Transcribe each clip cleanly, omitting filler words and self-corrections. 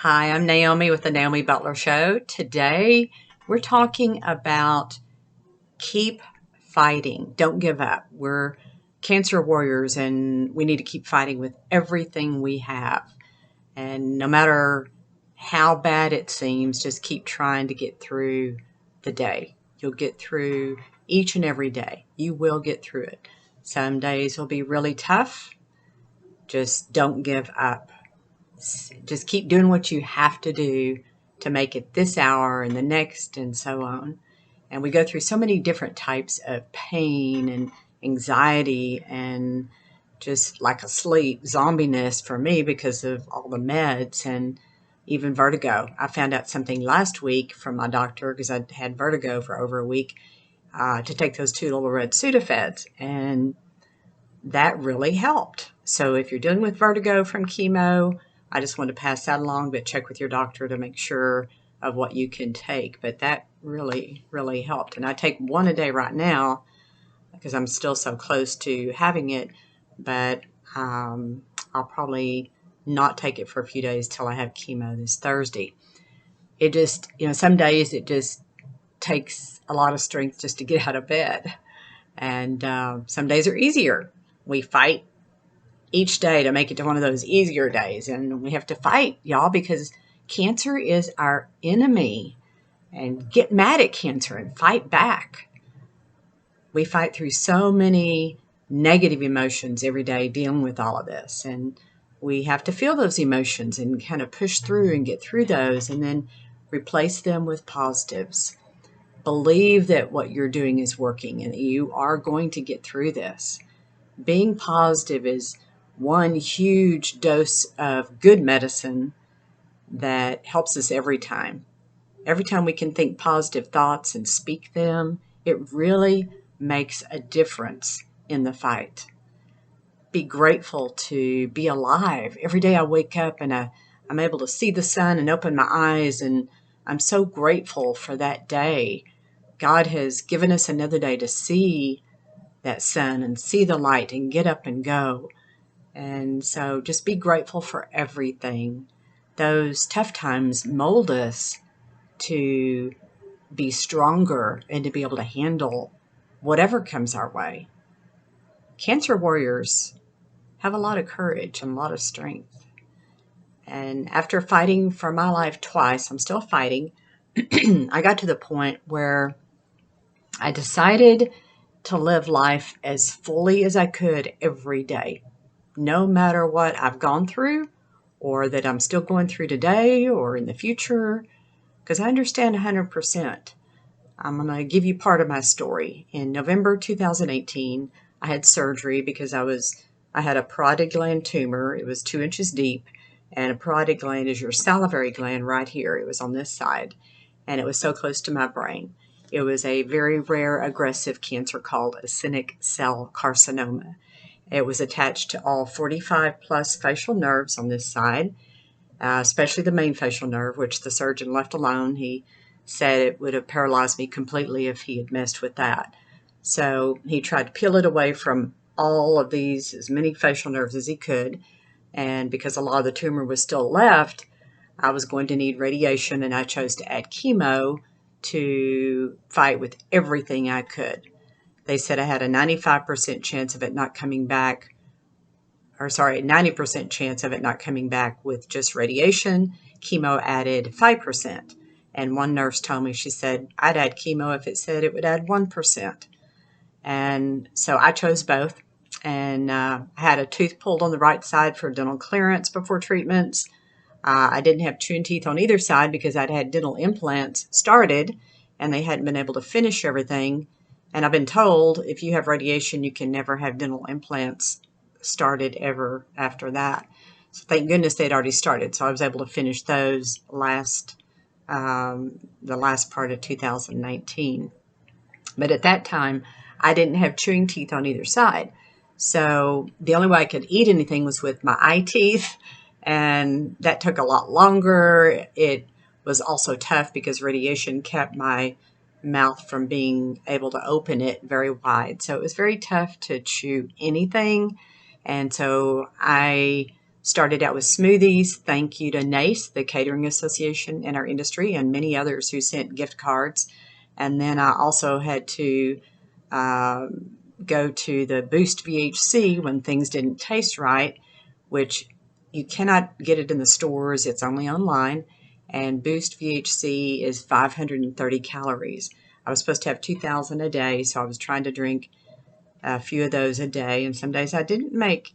Hi, I'm Naomi with the Naomi Butler Show. Today, we're talking about keep fighting. Don't give up. We're cancer warriors and we need to keep fighting with everything we have. And no matter how bad it seems, just keep trying to get through the day. You'll get through each and every day. You will get through it. Some days will be really tough. Just don't give up. Just keep doing what you have to do to make it this hour and the next and so on. And we go through so many different types of pain and anxiety and just like a sleep zombiness for me because of all the meds and even vertigo. I found out something last week from my doctor because I'd had vertigo for over a week to take those 2 little red Sudafeds, and that really helped. So if you're dealing with vertigo from chemo, I just want to pass that along, but check with your doctor to make sure of what you can take. But that really, really helped. And I take one a day right now because I'm still so close to having it, but I'll probably not take it for a few days till I have chemo this Thursday. It just, some days it just takes a lot of strength just to get out of bed. And some days are easier. We fight each day to make it to one of those easier days. And we have to fight, y'all, because cancer is our enemy. And get mad at cancer and fight back. We fight through so many negative emotions every day dealing with all of this. And we have to feel those emotions and kind of push through and get through those and then replace them with positives. Believe that what you're doing is working and you are going to get through this. Being positive is one huge dose of good medicine that helps us every time. Every time we can think positive thoughts and speak them, it really makes a difference in the fight. Be grateful to be alive. Every day I wake up and I'm able to see the sun and open my eyes, and I'm so grateful for that day. God has given us another day to see that sun and see the light and get up and go. And so just be grateful for everything. Those tough times mold us to be stronger and to be able to handle whatever comes our way. Cancer warriors have a lot of courage and a lot of strength. And after fighting for my life twice, I'm still fighting. I got to the point where I decided to live life as fully as I could every day, no matter what I've gone through or that I'm still going through today or in the future, because I understand 100%. I'm going to give you part of my story. In November 2018, I had surgery because I had a parotid gland tumor. It was 2 inches deep, and a parotid gland is your salivary gland right here. It was on this side, and it was so close to my brain. It was a very rare aggressive cancer called actinic cell carcinoma. It was attached to all 45 plus facial nerves on this side, especially the main facial nerve, which the surgeon left alone. He said it would have paralyzed me completely if he had messed with that. So he tried to peel it away from all of these, as many facial nerves as he could. And because a lot of the tumor was still left, I was going to need radiation, and I chose to add chemo to fight with everything I could. They said I had a 95% chance of it not coming back, 90% chance of it not coming back with just radiation. Chemo added 5%. And one nurse told me, she said, I'd add chemo if it said it would add 1%. And so I chose both. And I had a tooth pulled on the right side for dental clearance before treatments. I didn't have chewing teeth on either side because I'd had dental implants started and they hadn't been able to finish everything. And I've been told if you have radiation, you can never have dental implants started ever after that. So thank goodness they'd already started. So I was able to finish those the last part of 2019. But at that time, I didn't have chewing teeth on either side. So the only way I could eat anything was with my eye teeth. And that took a lot longer. It was also tough because radiation kept my mouth from being able to open it very wide. So it was very tough to chew anything. And so I Started out with smoothies. Thank you to NACE, the Catering Association in our industry, and many others who sent gift cards. And then I also had to go to the Boost VHC when things didn't taste right, which you cannot get it in the stores. It's only online. And Boost VHC is 530 calories. I was supposed to have 2,000 a day, so I was trying to drink a few of those a day. And some days I didn't make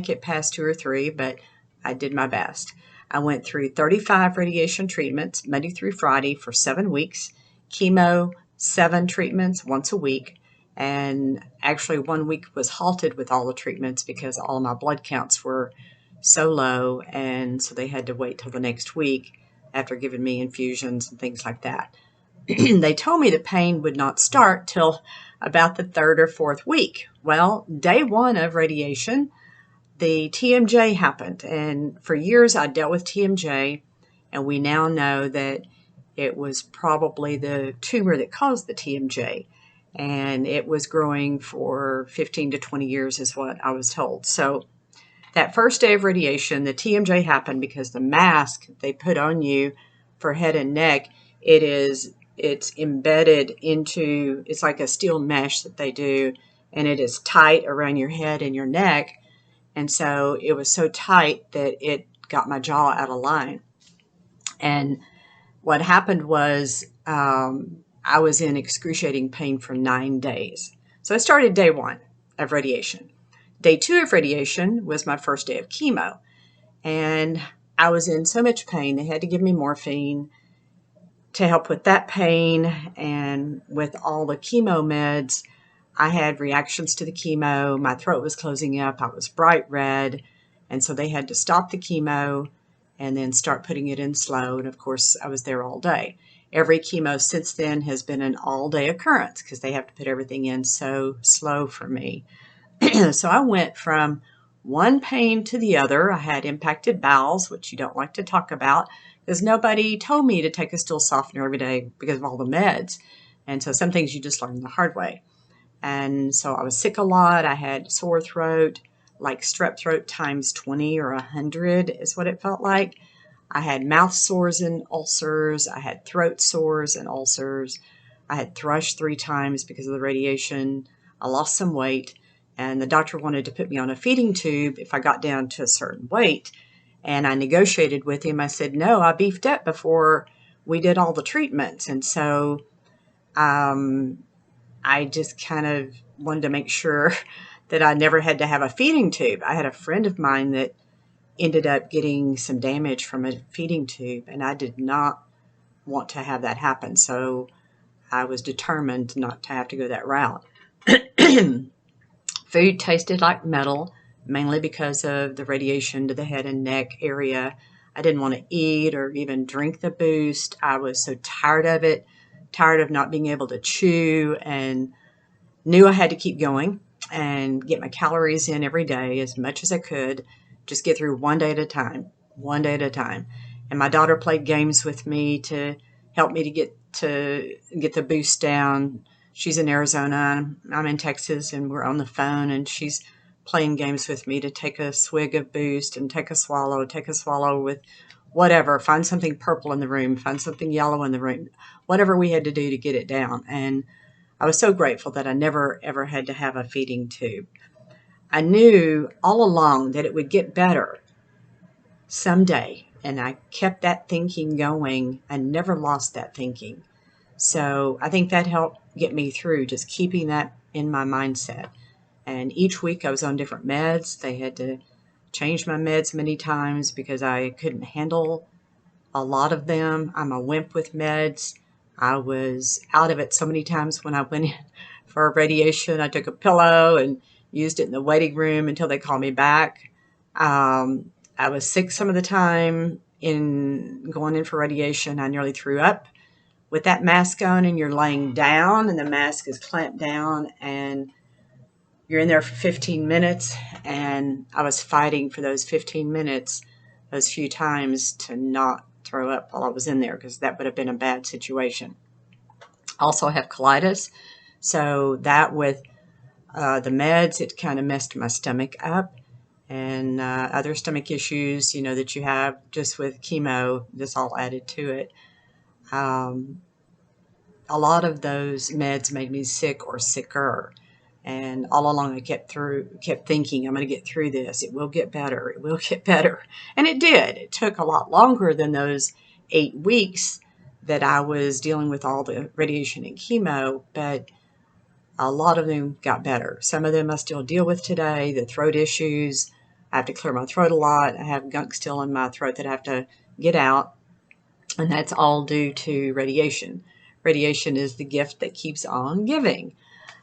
it past 2 or 3, but I did my best. I went through 35 radiation treatments, Monday through Friday, for 7 weeks. Chemo, 7 treatments once a week. And actually 1 week was halted with all the treatments because all of my blood counts were so low, and so they had to wait till the next week after giving me infusions and things like that. They told me the pain would not start till about the 3rd or 4th week. Well, day 1 of radiation, the TMJ happened, and for years I dealt with TMJ, and we now know that it was probably the tumor that caused the TMJ, and it was growing for 15 to 20 years is what I was told. So that first day of radiation, the TMJ happened because the mask they put on you for head and neck, it's embedded into, it's like a steel mesh that they do, and it is tight around your head and your neck. And so it was so tight that it got my jaw out of line. And what happened was I was in excruciating pain for 9 days. So I started day 1 of radiation. Day 2 of radiation was my first day of chemo. And I was in so much pain, they had to give me morphine to help with that pain. And with all the chemo meds, I had reactions to the chemo. My throat was closing up. I was bright red. And so they had to stop the chemo and then start putting it in slow. And of course, I was there all day. Every chemo since then has been an all-day occurrence because they have to put everything in so slow for me. So I went from one pain to the other. I had impacted bowels, which you don't like to talk about because nobody told me to take a stool softener every day because of all the meds. And so some things you just learn the hard way. And so I was sick a lot. I had sore throat, like strep throat times 20 or 100 is what it felt like. I had mouth sores and ulcers. I had throat sores and ulcers. I had thrush 3 times because of the radiation. I lost some weight, and the doctor wanted to put me on a feeding tube if I got down to a certain weight. And I negotiated with him. I said, no, I beefed up before we did all the treatments. And so I just kind of wanted to make sure that I never had to have a feeding tube. I had a friend of mine that ended up getting some damage from a feeding tube, and I did not want to have that happen. So I was determined not to have to go that route. Food tasted like metal, mainly because of the radiation to the head and neck area. I didn't want to eat or even drink the Boost. I was so tired of it, tired of not being able to chew, and knew I had to keep going and get my calories in every day as much as I could. Just get through one day at a time, one day at a time. And my daughter played games with me to help me to get the Boost down. She's in Arizona, I'm in Texas, and we're on the phone, and she's playing games with me to take a swig of Boost and take a swallow with whatever. Find something purple in the room, find something yellow in the room, whatever we had to do to get it down. And I was so grateful that I never, ever had to have a feeding tube. I knew all along that it would get better someday, and I kept that thinking going. I never lost that thinking. So I think that helped get me through, just keeping that in my mindset. And each week I was on different meds. They had to change my meds many times because I couldn't handle a lot of them. I'm a wimp with meds. I was out of it so many times when I went in for radiation. I took a pillow and used it in the waiting room until they called me back. I was sick some of the time in going in for radiation. I nearly threw up with that mask on, and you're laying down and the mask is clamped down and you're in there for 15 minutes. And I was fighting for those 15 minutes, those few times, to not throw up while I was in there, because that would have been a bad situation. Also, I have colitis. So that with the meds, it kind of messed my stomach up. and other stomach issues, that you have just with chemo, this all added to it. Um, a lot of those meds made me sick or sicker. And all along I kept thinking, I'm going to get through this. It will get better. It will get better. And it did. It took a lot longer than those 8 weeks that I was dealing with all the radiation and chemo, but a lot of them got better. Some of them I still deal with today, the throat issues. I have to clear my throat a lot. I have gunk still in my throat that I have to get out, and that's all due to radiation. Radiation is the gift that keeps on giving.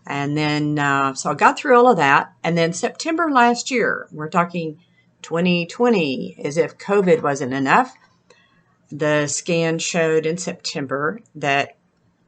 And then, so I got through all of that. And then September last year, we're talking 2020, as if COVID wasn't enough. The scan showed in September that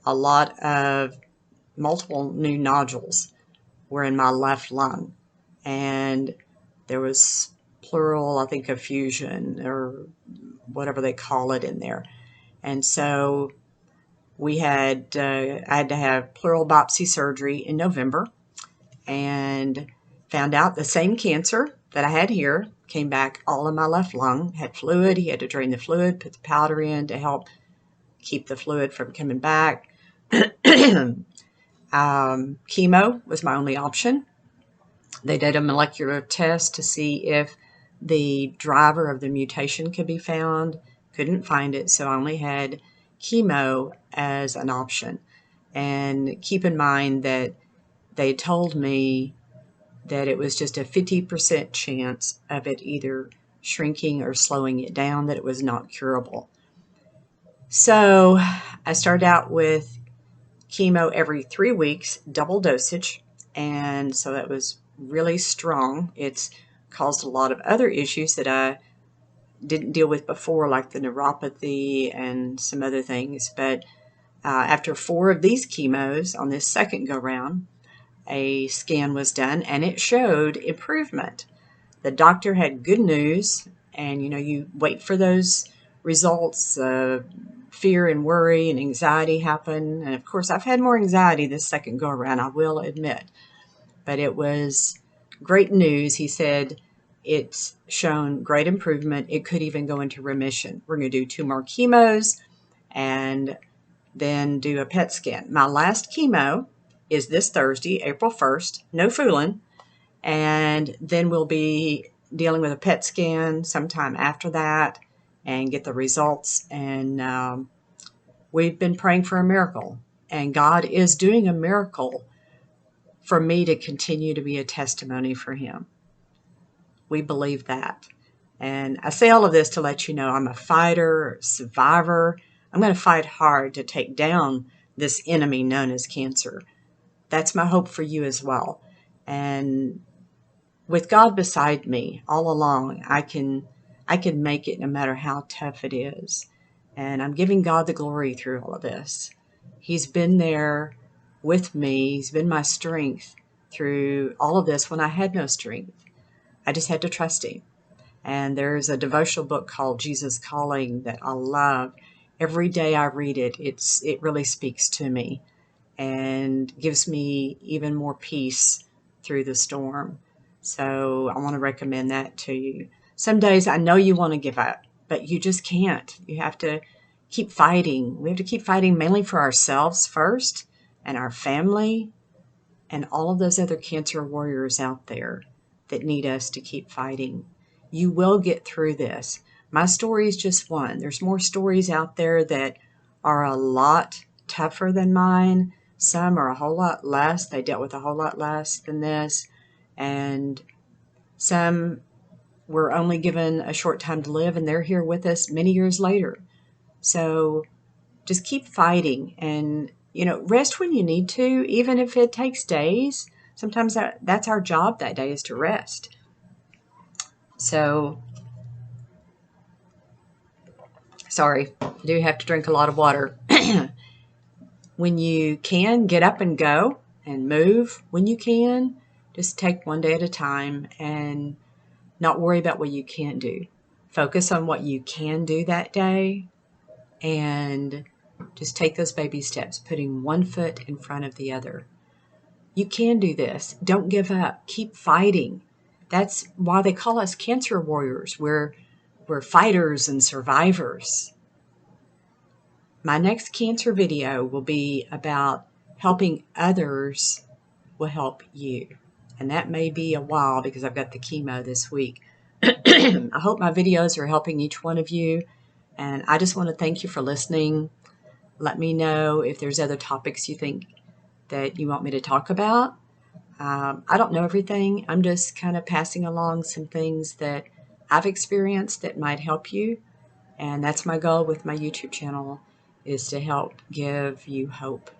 a lot of multiple new nodules were in my left lung. And there was pleural, I think, effusion or whatever they call it in there. And so I had to have pleural biopsy surgery in November, and found out the same cancer that I had here came back all in my left lung. Had fluid. He had to drain the fluid, put the powder in to help keep the fluid from coming back. Chemo was my only option. They did a molecular test to see if the driver of the mutation could be found. Couldn't find it, so I only had chemo as an option. And keep in mind that they told me that it was just a 50% chance of it either shrinking or slowing it down, that it was not curable. So I started out with chemo every 3 weeks, double dosage, and so that was really strong. It's caused a lot of other issues that I didn't deal with before, like the neuropathy and some other things. But after 4 of these chemos on this second go-round, a scan was done and it showed improvement. The doctor had good news, and you wait for those results. Fear and worry and anxiety happen, and of course I've had more anxiety this second go around, I will admit, but it was great news. He said it's shown great improvement. It could even go into remission. We're going to do 2 more chemos and then do a PET scan. My last chemo is this Thursday, April 1st. No fooling. And then we'll be dealing with a PET scan sometime after that and get the results. And we've been praying for a miracle. And God is doing a miracle for me to continue to be a testimony for Him. We believe that. And I say all of this to let you know I'm a fighter, survivor. I'm going to fight hard to take down this enemy known as cancer. That's my hope for you as well. And with God beside me all along, I can make it no matter how tough it is. And I'm giving God the glory through all of this. He's been there with me. He's been my strength through all of this when I had no strength. I just had to trust Him. And there's a devotional book called Jesus Calling that I love. Every day I read it, it really speaks to me and gives me even more peace through the storm. So I want to recommend that to you. Some days I know you want to give up, but you just can't. You have to keep fighting. We have to keep fighting mainly for ourselves first, and our family, and all of those other cancer warriors out there that need us to keep fighting. You will get through this. My story is just one. There's more stories out there that are a lot tougher than mine. Some are a whole lot less. They dealt with a whole lot less than this. And some were only given a short time to live, and they're here with us many years later. So just keep fighting, and rest when you need to, even if it takes days. Sometimes that's our job that day, is to rest. So, sorry, I do have to drink a lot of water. When you can, get up and go and move when you can. Just take one day at a time and not worry about what you can't do. Focus on what you can do that day and just take those baby steps, putting one foot in front of the other. You can do this. Don't give up. Keep fighting. That's why they call us cancer warriors. We're fighters and survivors. My next cancer video will be about helping others will help you. And that may be a while because I've got the chemo this week. I hope my videos are helping each one of you. And I just want to thank you for listening. Let me know if there's other topics you think that you want me to talk about. I don't know everything. I'm just kind of passing along some things that I've experienced that might help you. And that's my goal with my YouTube channel, is to help give you hope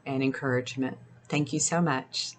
and encouragement. Thank you so much.